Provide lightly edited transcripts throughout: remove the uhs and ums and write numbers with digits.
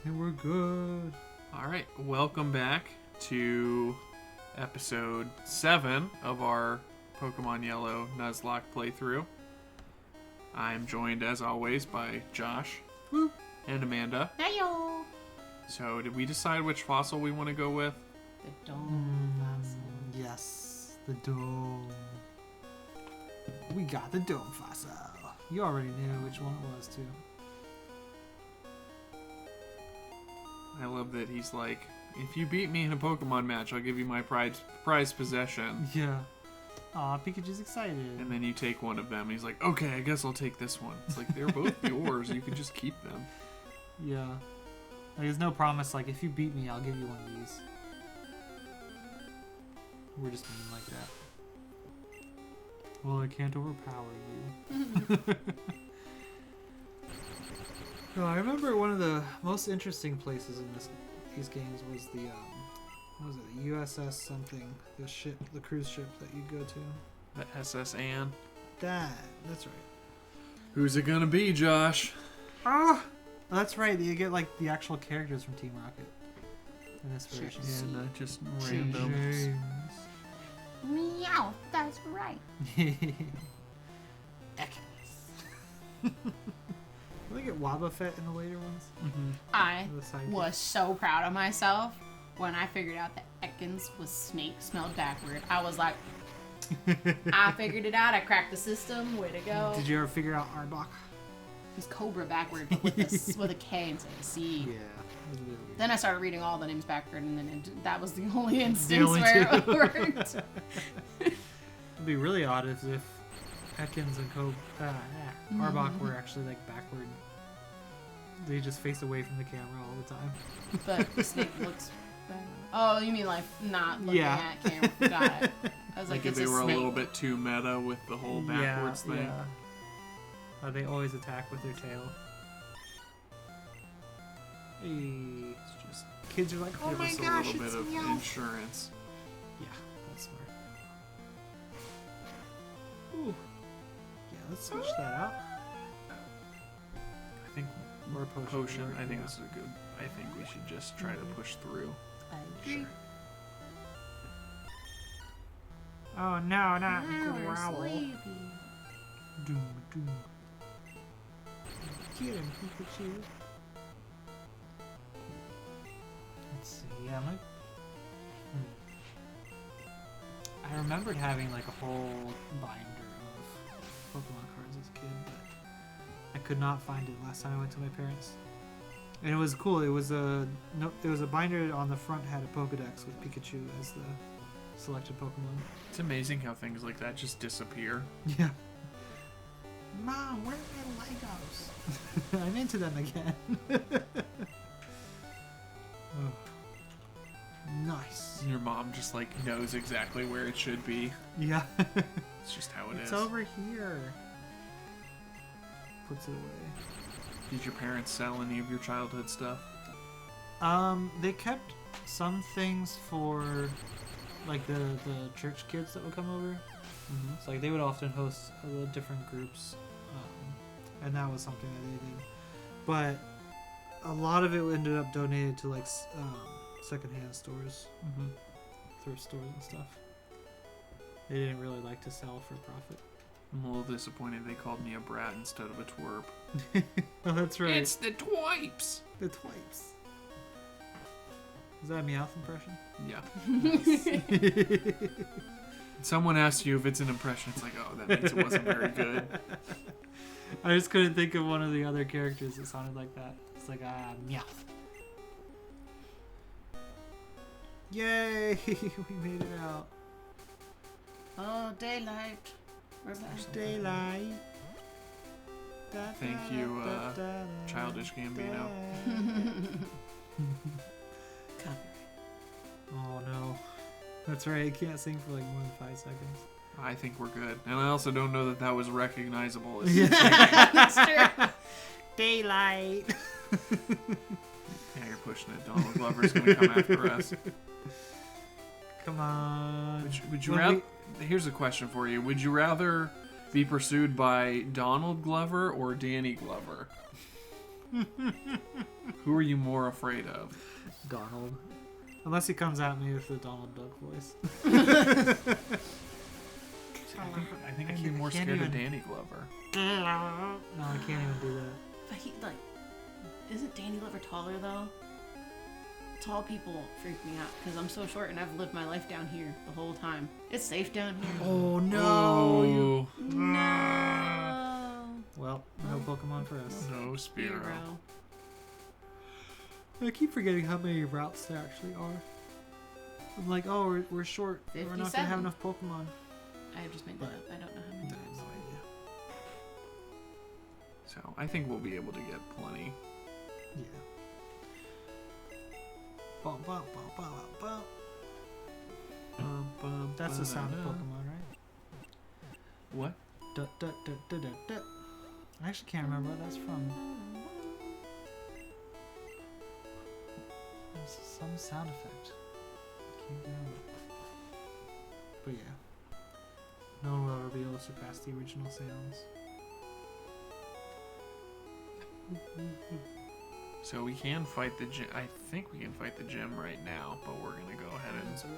And we're good. Alright, welcome back to episode 7 of our Pokemon Yellow Nuzlocke playthrough. I'm joined, as always, by Josh and Amanda. Heyo! So, did we decide which fossil we want to go with? The dome fossil. Yes, the dome. We got the dome fossil. You already knew which one it was, too. I love that he's like, if you beat me in a Pokemon match, I'll give you my prize possession. Yeah. Aw, Pikachu's excited. And then you take one of them, and he's like, okay, I guess I'll take this one. It's like, they're both yours. You can just keep them. Yeah. Like, there's no promise, like, if you beat me, I'll give you one of these. We're just mean like that. Well, I can't overpower you. No, I remember one of the most interesting places in these games was the, what was it, the USS something, the cruise ship that you go to. The SS Anne. That's right. Who's it gonna be, Josh? Ah! That's right, you get, like, the actual characters from Team Rocket in this version. Yeah, not just James. random. Meow, that's right. I think it Wobbuffet in the later ones. Mm-hmm. I The sidekick. was so proud of myself when I figured out that Ekans was snake smelled backward. I was like, I figured it out. I cracked the system. Way to go. Did you ever figure out Arbok? He's Cobra backward, but with a K instead of a C. Yeah. That was a bit weird. Then I started reading all the names backward, and then that was the only instance only where two. it worked. It'd be really odd if Ekans and Arbok were actually like backward. They just face away from the camera all the time. But the snake looks better. Oh, you mean like not looking Yeah. at camera? Got it. I was Like like, if it's they a were a snake. little bit too meta with the whole backwards thing. Yeah. They always attack with their tail. Hey. It's just Kids are like, oh give my us a gosh, little it's bit of Meowth. insurance. Yeah, that's smart. Ooh. Yeah, let's switch that out. I think Or potion. I think yeah. this is a good. I think we should just try to push through. I agree. Oh no, not Now we're Growl. sleepy. Doom, doom. Get him, Pikachu. Let's see. Yeah, I remembered having like a whole binder of Pokemon cards as a kid, but I could not find it last time I went to my parents. And it was cool. It was a binder on the front had a Pokedex with Pikachu as the selected Pokemon. It's amazing how things like that just disappear. Yeah. Mom, where are my Legos? I'm into them again. Oh. Nice. Your mom just like knows exactly where it should be. Yeah. It's just how it is. It's over here. Puts it away. Did your parents sell any of your childhood stuff? They kept some things for like the church kids that would come over. Mm-hmm. So like they would often host different groups, and that was something that they did. But a lot of it ended up donated to like secondhand stores, Mm-hmm. thrift stores and stuff. They didn't really like to sell for profit. I'm a little disappointed they called me a brat instead of a twerp. Oh, that's right. It's the twipes! the Twipes. Is that a Meowth impression? Yeah. Someone asks you if it's an impression, it's like, oh, that means it wasn't very good. I just couldn't think of one of the other characters that sounded like that. It's like, Meowth. Yay! We made it out. Oh, daylight. We're back. There's daylight. Thank you, Childish Gambino. Oh no. That's right, I can't sing for like more than 5 seconds. I think we're good. And I also don't know that that was recognizable. As That's true. Daylight! Yeah, you're pushing it. Donald Glover's going to come after us. Come on. Would you When rather... Here's a question for you. Would you rather be pursued by Donald Glover or Danny Glover? Who are you more afraid of? Donald. Unless he comes at me with the Donald Duck voice. I think I'd be more can't scared of even- Danny Glover. No, I can't even do that. But he, like, isn't Danny Glover taller, though? Tall people freak me out because I'm so short and I've lived my life down here the whole time. It's safe down here. Oh no! Oh, No. Well, no Pokemon for us. no Spearow. Hero. I keep forgetting how many routes there actually are. I'm like, oh, we're short. We're not gonna 57. have enough Pokemon. I just made that up. I don't know how many. No idea. So I think we'll be able to get plenty. Yeah. Bum, bum, bum, bum, bum. That's the sound of Pokemon, right? What? Da, da, da, da, da, da. I actually can't remember what that's from. There's some sound effect. I can't remember. But yeah. No one will ever be able to surpass the original sounds. So we can fight the gym. I think we can fight the gym right now, but we're gonna go ahead and That's really-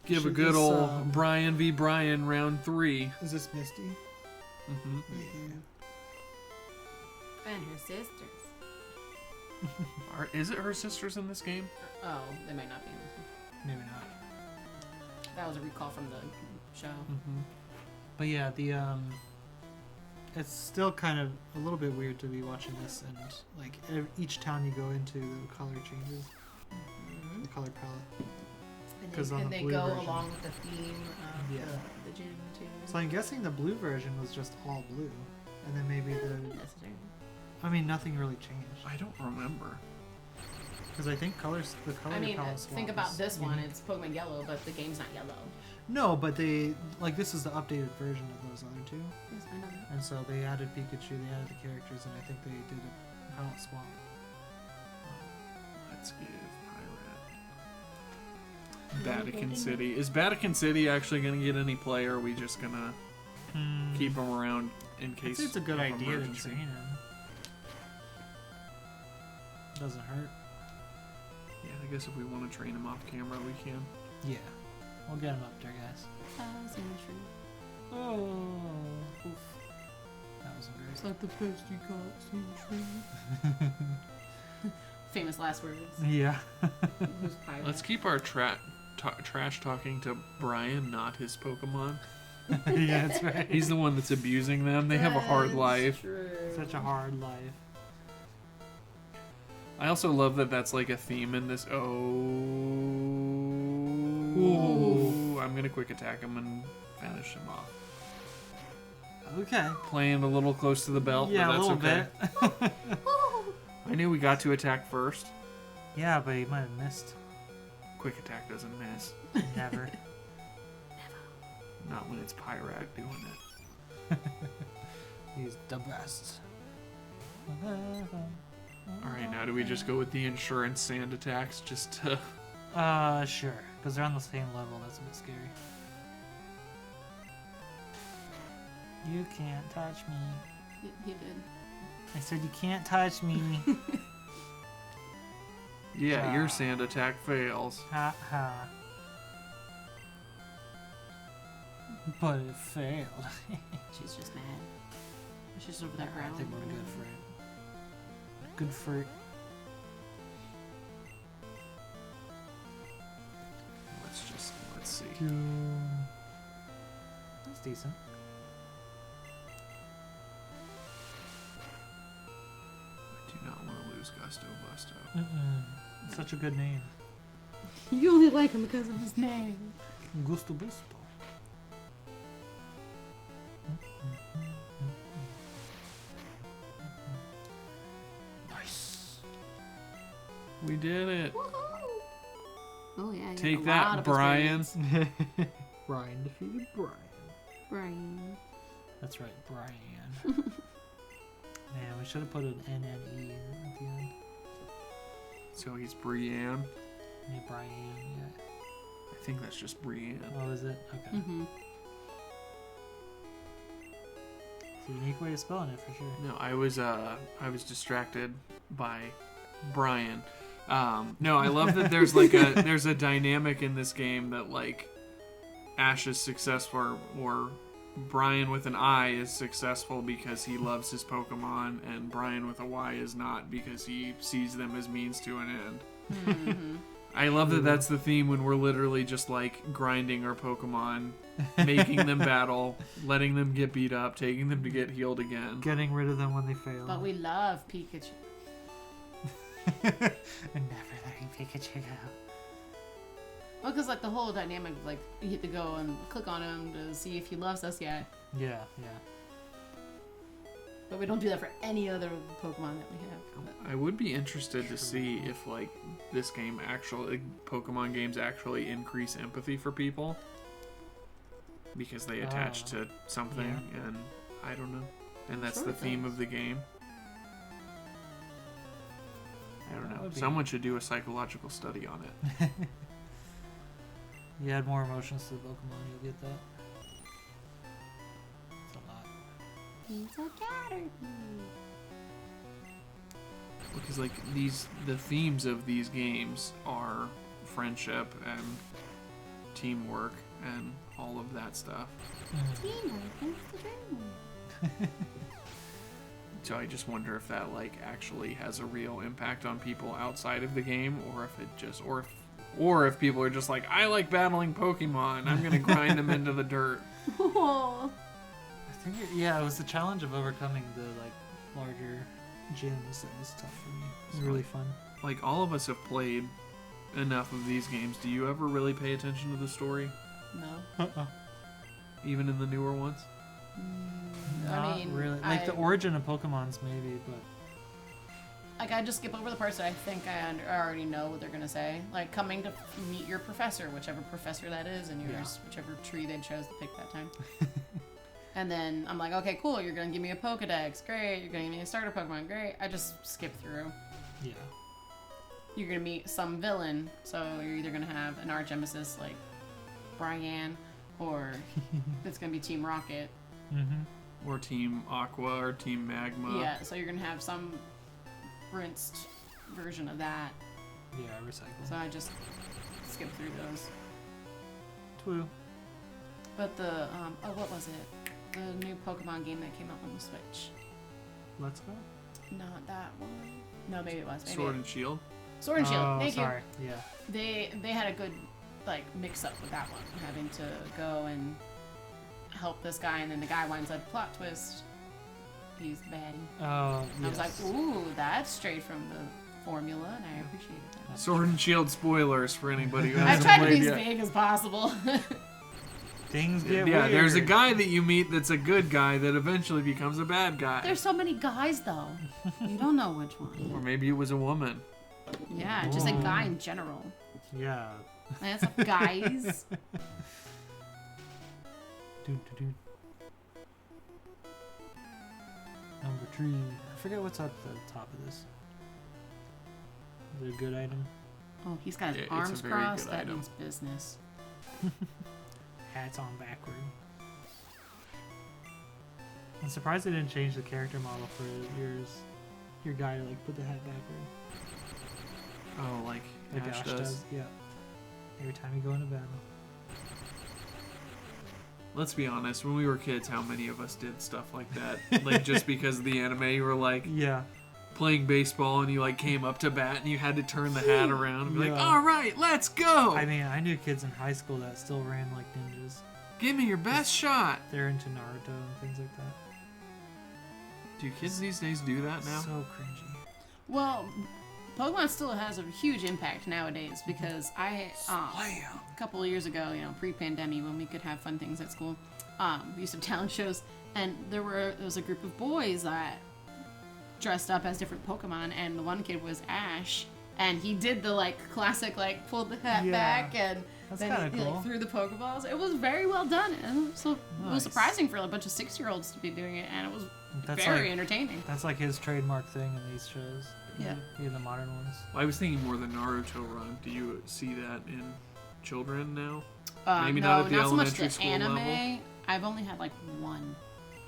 give a Should good this, old Brian v. Brian round 3. Is this Misty? Mm-hmm. And her sisters. Is it her sisters in this game? Oh, they might not be in this one. Maybe not. That was a recall from the show. Mm-hmm. But yeah, the it's still kind of a little bit weird to be watching this, and like each town you go into, the color changes, the color palette. And 'Cause they, on and the they blue go version- along with the theme of Yeah. the gym too. So I'm guessing the blue version was just all blue, and then maybe Not the necessarily. I mean nothing really changed I don't remember. because I think the color I mean, palette think swap about is this one. unique. It's Pokemon Yellow, but the game's not yellow. No, but they like this is the updated version of those other two, Yes, I know that. and so they added Pikachu, they added the characters, and I think they did a palette swap. Let's give Pirate. Vatican City. Is Vatican City actually going to get any play, or are we just going to keep them around in I'd case say it's a good of idea to emergency? train him. Doesn't hurt. Yeah, I guess if we want to train him off camera, we can. Yeah. We'll get him up there, guys. Oh, oof. That wasn't It's great. like the best you got, Famous last words. Yeah. Who's pirate? Let's keep our trash talking to Brian, not his Pokemon. Yeah, that's right. He's the one that's abusing them. They have a hard That's life. True. Such a hard life. I also love that that's like a theme in this. Oh. Ooh. I'm going to quick attack him and finish him off. Okay. Playing a little close to the belt, Yeah, but a that's little okay. bit. I knew we got to attack first. Yeah, but he might have missed. Quick attack doesn't miss. Never. Not when it's Pyrak doing it. He's the best. Alright, now do we just go with the insurance sand attacks just to... Sure. Because they're on the same level. That's a bit scary. You can't touch me. You did. I said you can't touch me. Yeah, your sand attack fails. Ha ha. But it failed. She's just mad. She's over there I growling. think we're good for it. Good for it. Let's see. That's decent. I do not want to lose Gusto Busto. Mm-mm. Such a good name. You only like him because of his name. Gusto Busto. Nice. We did it. Oh yeah. you Take got a that, lot of Brian. experience. Brian defeated Brian. Brian. That's right, Brian. Man, we should have put an NNE at the end. So he's Brienne. Yeah, Brian, yeah. I think that's just Brienne. Oh, is it? Okay. Mm-hmm. a unique way of spelling it for sure. No, I was distracted by Brian. No, I love that there's like there's a dynamic in this game that like Ash is successful or Brian with an I is successful because he loves his Pokemon, and Brian with a Y is not because he sees them as means to an end. Mm-hmm. I love that that's the theme when we're literally just like grinding our Pokemon, making them battle, letting them get beat up, taking them to get healed again. Getting rid of them when they fail. But we love Pikachu. And never letting Pikachu go. Well, because like the whole dynamic, like you get to go and click on him to see if he loves us yet. Yeah. But we don't do that for any other Pokemon that we have. I would be interested to see if like this game actually, Pokemon games actually increase empathy for people because they attach to something, and I don't know, and that's the theme of the game. I don't know. Someone should do a psychological study on it. You add more emotions to the Pokemon, you'll get that. It's a lot. He's a Caterpie. Because like the themes of these games are friendship and teamwork and all of that stuff. Teamwork is the dream. So I just wonder if that like actually has a real impact on people outside of the game, or if it just or if people are just like, I like battling Pokemon, I'm gonna grind them into the dirt. Oh. I think it was the challenge of overcoming the like larger gyms that was tough for me. It was really fun. Like all of us have played enough of these games. Do you ever really pay attention to the story? No. Even in the newer ones? Not really. Like the origin of Pokemon's maybe, but like I just skip over the parts that I think I already know what they're gonna say. Like coming to meet your professor, whichever professor that is, and whichever tree they chose to pick that time. And then I'm like, okay, cool. You're gonna give me a Pokedex, great. You're gonna give me a starter Pokemon, great. I just skip through. yeah. You're gonna meet some villain, so you're either gonna have an arch nemesis like Brian, or it's gonna be Team Rocket. Mm-hmm. Or Team Aqua or Team Magma. Yeah, so you're gonna have some rinsed version of that. Yeah, recycle. So I just skip through those. True. But the what was it? The new Pokemon game that came out on the Switch. Let's go. Not that one. No, maybe it was. Maybe Sword and Shield. Sword and Shield. Thank sorry. you. Yeah. They had a good like mix up with that one, having to go and help this guy, and then the guy winds up plot twist. He's the baddie. Oh, I was like, ooh, that's straight from the formula, and I appreciated that. Sword and Shield spoilers for anybody who I hasn't tried to played be as yet. vague as possible. Things get Yeah, weird. there's a guy that you meet that's a good guy that eventually becomes a bad guy. There's so many guys, though. You don't know which one. Or maybe it was a woman. Yeah, just a guy in general. Yeah. That's guys. Dude. Number 3. I forget what's at the top of this. Is it a good item? Oh, he's got his Yeah, it's a arms very crossed. good That item. means business. Hats on backward. I'm surprised they didn't change the character model for your guy to like put the hat backward. Oh, like Ash does. Yeah. Every time you go into battle. Let's be honest, when we were kids, how many of us did stuff like that? Like, just because of the anime, you were like Yeah. playing baseball and you like came up to bat and you had to turn the hat around and be like, Yeah. all right, let's go. I mean, I knew kids in high school that still ran like ninjas. Give me your best shot. They're into Naruto and things like that. Do kids these days do that now? So cringy. Well, Pokemon still has a huge impact nowadays because a couple of years ago, pre-pandemic, when we could have fun things at school, we used to have talent shows, and there was a group of boys that dressed up as different Pokemon, and the one kid was Ash, and he did the like classic like pulled the hat Yeah. back and That's then kinda he cool. like, threw the Pokeballs. It was very well done, and so it Nice. was surprising for a bunch of 6-year-olds to be doing it, and it was That's very like entertaining. that's like his trademark thing in these shows. Yeah. Even the modern ones. I was thinking more the Naruto run. Do you see that in children now? No, Maybe not at the so much elementary the school anime. level. I've only had like one.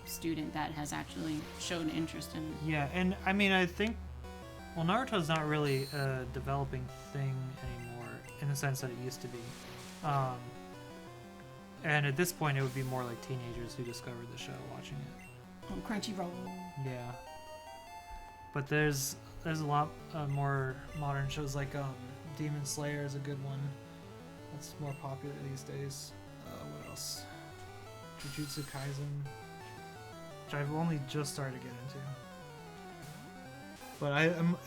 student that has actually shown interest in it. Yeah, and I mean, I think, well, Naruto's not really a developing thing anymore in the sense that it used to be. And at this point, it would be more like teenagers who discovered the show watching it. On Crunchyroll. Yeah. But there's a lot more modern shows like Demon Slayer is a good one. That's more popular these days. What else? Jujutsu Kaisen, which I've only just started to get into. But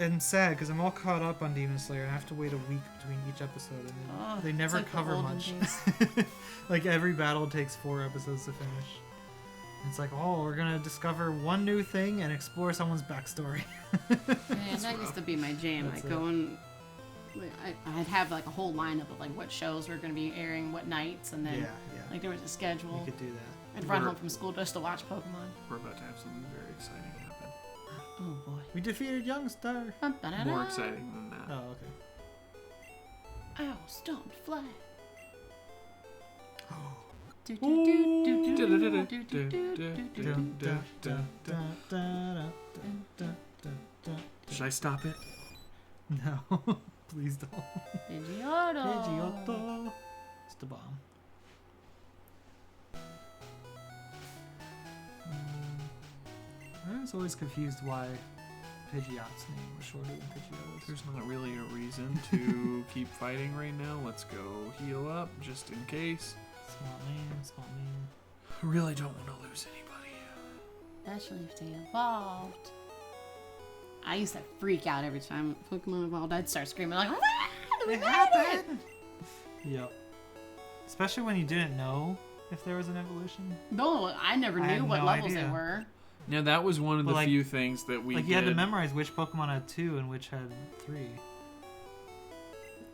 I'm sad because I'm all caught up on Demon Slayer and I have to wait a week between each episode, and they never like the cover olden much. days. Like every battle takes 4 episodes to finish. It's like, oh, we're gonna discover one new thing and explore someone's backstory. Man, that used to be my jam. That's Like going, I'd have like a whole lineup of like what shows were going to be airing what nights, and then Yeah. like there was a schedule. You could do that. I'd run home from school just to watch Pokemon. We're about to have something very exciting happen. Oh boy. We defeated Youngstar. More exciting than that. Oh, okay. Ow, stomp, fly. Should I stop it? No, please don't. Pidgeotto. It's the bomb. I was always confused why Pidgeot's name was shorter than Pidgeotto's. There's not really a reason to keep fighting right now. Let's go heal up just in case. Small name, small name. I really don't want to lose anybody. Especially if they evolved. I used to freak out every time Pokemon evolved. I'd start screaming like, "Ah, we made it!" Yep. Especially when you didn't know if there was an evolution. No, I never I knew had what no levels idea. they were. Now that was one of But, the like- few things that we Like did. you had to memorize which Pokemon had 2 and which had 3.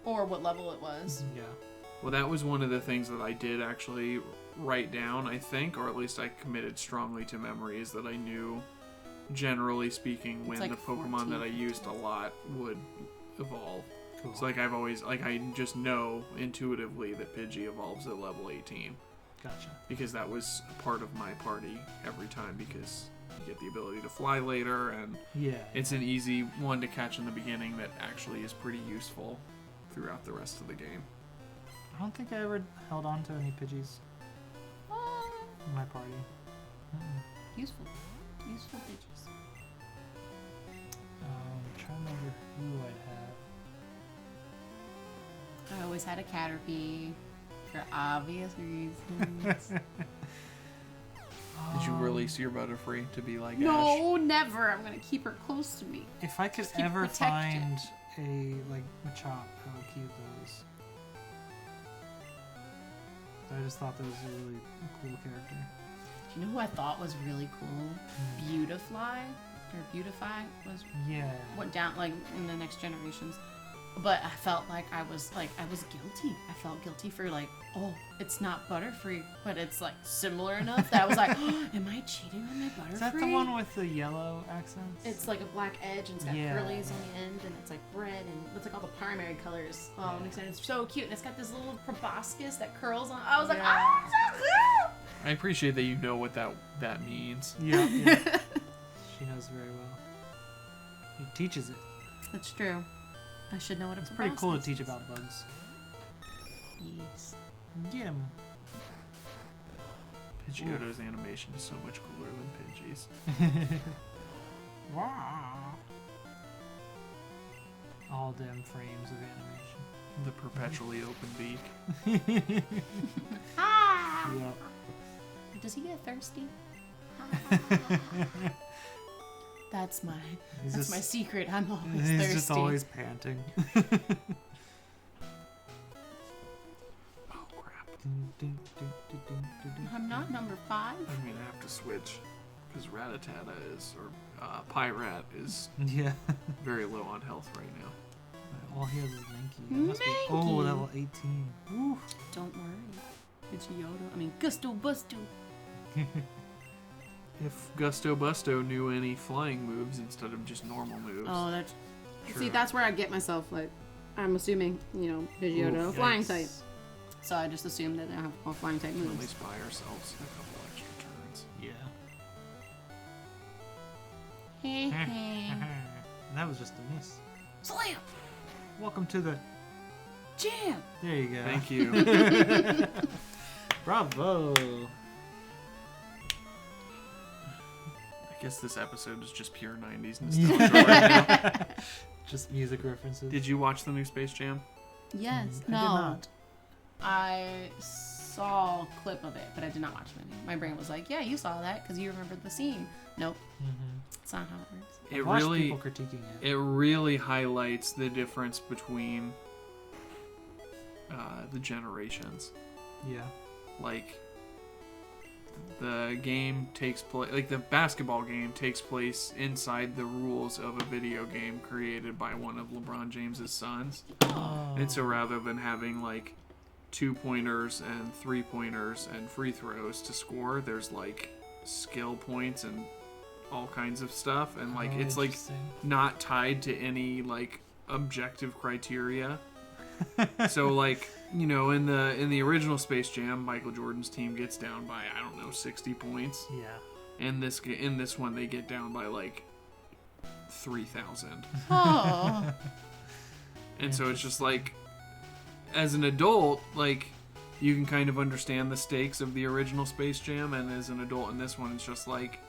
Or what level it was. Yeah. Well, that was one of the things that I did actually write down, I think, or at least I committed strongly to memory, is that I knew, generally speaking, when like the Pokemon that I 14, used a lot would evolve. Cool. So, like, I've always, like, I just know intuitively that Pidgey evolves at level 18. Gotcha. Because that was a part of my party every time, because you get the ability to fly later, and Yeah. it's an easy one to catch in the beginning that actually is pretty useful throughout the rest of the game. I don't think I ever held on to any Pidgeys in my party. Useful. Useful bitches. Trying to remember who I'd have. I always had a Caterpie for obvious reasons. Did you release your Butterfree to be like Ash? No, never. I'm gonna keep her close to me. If I could Just keep ever protected. find a Machop, I would keep those. I just thought that was a really cool character. Do you know who I thought was really cool? Beautifly or Beautify was Yeah. went down like in the next generations. But I felt like I was guilty. I felt guilty for like, oh, it's not Butterfree, but it's like similar enough that I was like, oh, am I cheating on my Butterfree? Is that the one with the yellow accents? It's like a black edge and it's got Yeah. curlies on the end and it's like red and it's like all the primary colors all Yeah. mixed in. It's so cute and it's got this little proboscis that curls on. I was like, Yeah. ah, so cute! I appreciate that you know what that means. Yeah. Yeah. She knows very well. He teaches it. That's true. I should know what It's pretty cool to teach about bugs. Yes. Get him. Pidgeotto's animation is so much cooler than Pidgey's. Wow. All them frames of animation. The perpetually open beak. Ah! Yep. Does he get thirsty? That's my He's that's just, my secret. I'm always he's thirsty. just always panting. Oh crap! I'm not number 5. I'm gonna have to switch because Rattata is, or Pyrat is Yeah. very low on health right now. All he has is Mankey. It must be, oh, Mankey. level 18. Woo. Don't worry. Pidgeotto. I mean, Gusto Busto. If Gusto Busto knew any flying moves instead of just normal moves. Oh, that's. Sure. See, that's where I get myself. Like, I'm assuming, Pidgeotto, Oof, flying yikes. type. So I just assume that they have all flying type We'll at moves. least buy ourselves a couple extra turns. Yeah. And that was just a miss. Slam! Welcome to the... Jam! There you go. Thank you. Bravo. I guess this episode is just pure 90s nostalgia right now. Just music references. Did you watch the new Space Jam? Yes. I did No. not. I saw a clip of it, but I did not watch the movie. My brain was like, yeah, you saw that because you remembered the scene. Nope. It's not how it works. I've watched people critiquing it. It really highlights the difference between the generations. Yeah. Like, the game takes place, like the basketball game takes place inside the rules of a video game created by one of LeBron James's sons. Oh. And so rather than having like 2-pointers and 3-pointers and free throws to score, there's like skill points and all kinds of stuff, and like it's like not tied to any like objective criteria. So like, you know, in the original Space Jam, Michael Jordan's team gets down by, I don't know, 60 points. Yeah. In this one they get down by like 3,000. Oh. And so it's just like, as an adult, like, you can kind of understand the stakes of the original Space Jam, and as an adult in this one, it's just like,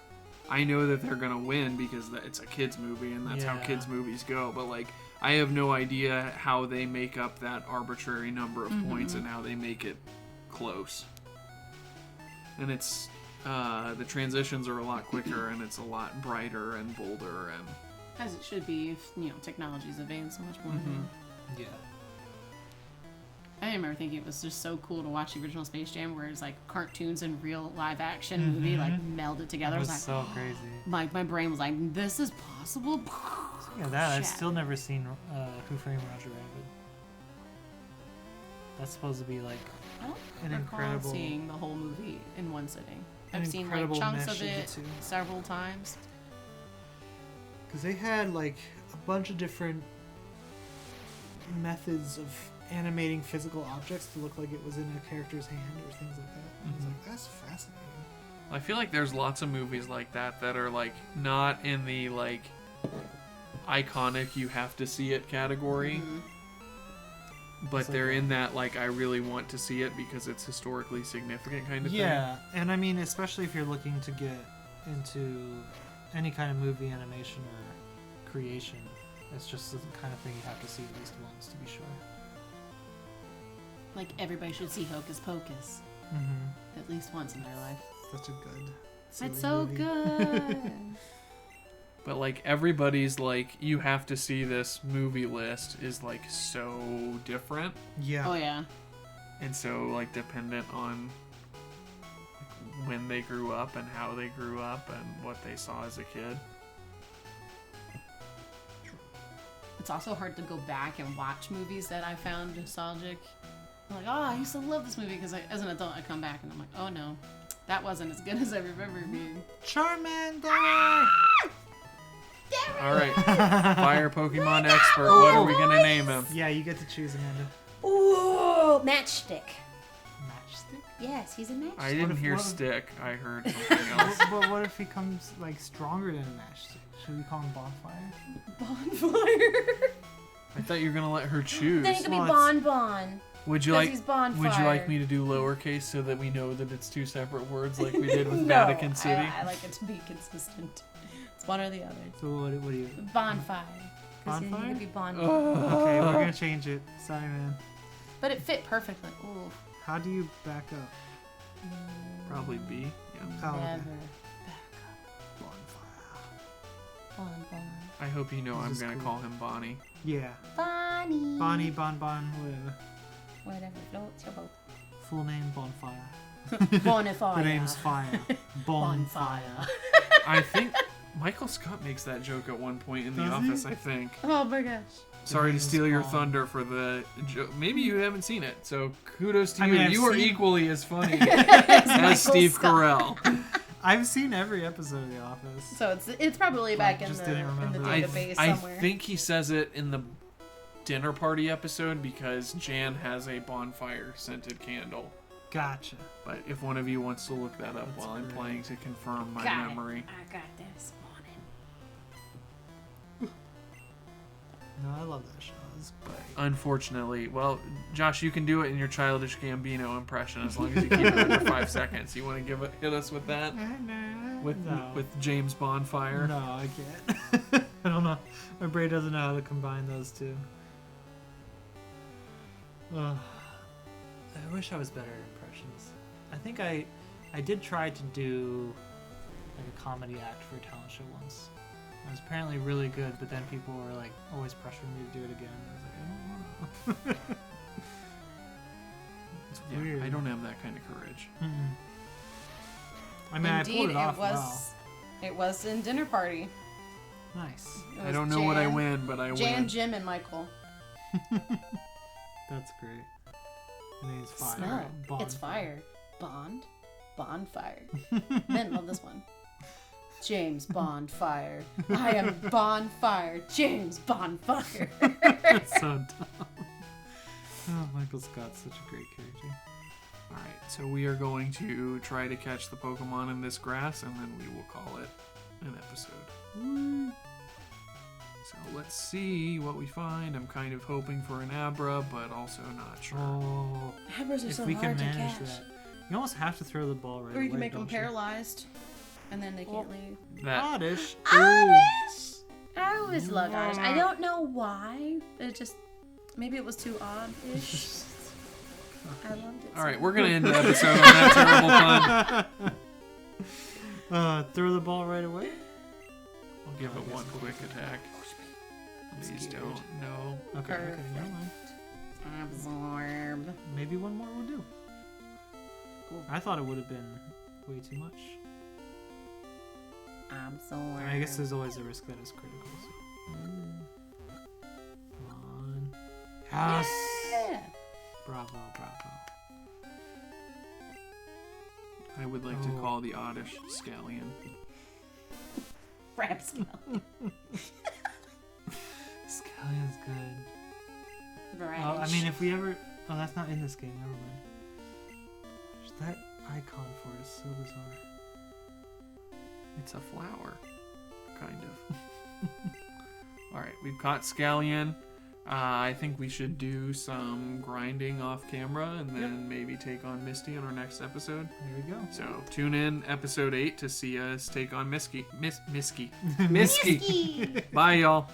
I know that they're gonna win because it's a kids movie and that's how kids movies go, but like, I have no idea how they make up that arbitrary number of points and how they make it close. And it's the transitions are a lot quicker and it's a lot brighter and bolder, and As it should be if, you know, technology's advanced so much more. Yeah. I remember thinking it was just so cool to watch the original Space Jam where it's like cartoons and real live action movie like melded together. It was like, so crazy. my brain was like, this is possible? Yeah, that I've Shit. still never seen Who Framed Roger Rabbit. That's supposed to be like I don't an recall incredible, seeing the whole movie in one sitting. an I've seen like incredible chunks mesh of the it two. several times. Because they had like a bunch of different methods of animating physical objects to look like it was in a character's hand or things like that. And I was like, that's fascinating. I feel like there's lots of movies like that are like not in the like iconic you have to see it category, but It's like they're in that like I really want to see it because it's historically significant kind of Yeah, and I mean, especially if you're looking to get into any kind of movie animation or creation, it's just the kind of thing you have to see at least once to be sure. Like everybody should see Hocus Pocus at least once in their life. Such a good. It's silly so movie. good. But like everybody's like you have to see this movie list is like so different, Yeah. Oh yeah. and so like dependent on like, when they grew up and how they grew up and what they saw as a kid. It's also hard to go back and watch movies that I found nostalgic. I'm like, oh, I used to love this movie because as an adult I come back and I'm like, oh no, that wasn't as good as I remember it being. Charmander! All right, fire Pokemon expert. What are we gonna name him? Yeah, you get to choose, Amanda. Ooh, matchstick. Matchstick? Yes, he's a matchstick. I didn't if- hear what if- stick. I heard something else. But what if he comes like stronger than a matchstick? Should we call him Bonfire? Bonfire. I thought you were gonna let her choose. Then he could be Well, Bon it's- Bon. Would you Because like? he's Bonfire. Would you like me to do lowercase so that we know that it's two separate words, like we did with No, Vatican City? I like it to be consistent. It's one or the other. So what do you? Bonfire. Because he Bonfire? could be Bon Bon. Okay, we're gonna change it. Sorry, man. But it fit perfectly. Ooh. How do you back up? Probably B. Yeah. Oh, okay. Never. Bonfire. Bon Bon. I hope you know This I'm is gonna cool. call him Bonnie. Yeah. Bonnie. Bonnie, Bon, whatever. Whatever floats your boat. Full name Bonfire. Bonfire. The name's Fire. Bonfire. I think Michael Scott makes that joke at one point in The Does he? Office. I think. Oh my gosh. Sorry to name's steal your Bon. thunder for the joke. Maybe you haven't seen it, so kudos to I you. mean, I've You are seen- equally as funny as Steve Carell. I've seen every episode of The Office. So it's probably back in just the didn't remember. database I somewhere. think he says it in the dinner party episode because Jan has a bonfire scented candle. Gotcha. But if one of you wants to look that up That's while I'm great. playing to confirm my Got it. memory. I got this morning. No, I love that show. It's great. Unfortunately, well, Josh, you can do it in your childish Gambino impression as long as you keep it under 5 seconds. You want to hit us with that? With James Bonfire? No, I can't. I don't know. My brain doesn't know how to combine those two. I wish I was better at impressions. I think I did try to do like a comedy act for a talent show once. I was apparently really good, but then people were like always pressuring me to do it again. I was like, I don't want to. It's weird. I don't have that kind of courage. Mm-mm. I mean, I pulled it off well. It was in Dinner Party. Nice. It I was don't know what I win, but I Jan, win. Jim, and Michael. That's great. The name's Fire. Smell. Bond It's fire. Bond. Bonfire. Then love this one. James Bonfire. I am Bonfire. James Bonfire. That's so dumb. Oh, Michael Scott's such a great character. Alright, so we are going to try to catch the Pokemon in this grass, and then we will call it an episode. So let's see what we find. I'm kind of hoping for an Abra, but also not sure. Oh, Abras are if so we hard can to manage catch. that. You almost have to throw the ball right away. Or you can make them don't you? paralyzed, and then they can't leave. That Oddish. Oddish! I always loved Oddish. I don't know why. It just... Maybe it was too odd-ish. I loved it. Alright, we're going to end the episode on that terrible pun. Throw the ball right away? I'll give it one quick attack. Please scared. don't. No. Okay, never mind. Absorb. Maybe one more will do. I thought it would have been way too much. Absorb. I guess there's always a risk that it's critical. So. Come on. Yes! Yeah. Bravo, bravo. I would like to call the Oddish Scallion. Rapscallion. Scallion's good. Right. I mean, if we ever... Oh, that's not in this game. Never mind. That icon for it is so bizarre. It's a flower. Kind of. Alright, we've caught Scallion. I think we should do some grinding off camera and then maybe take on Misty in our next episode. There we go. So tune in episode 8 to see us take on Misky. Misky. Misky. Bye, y'all.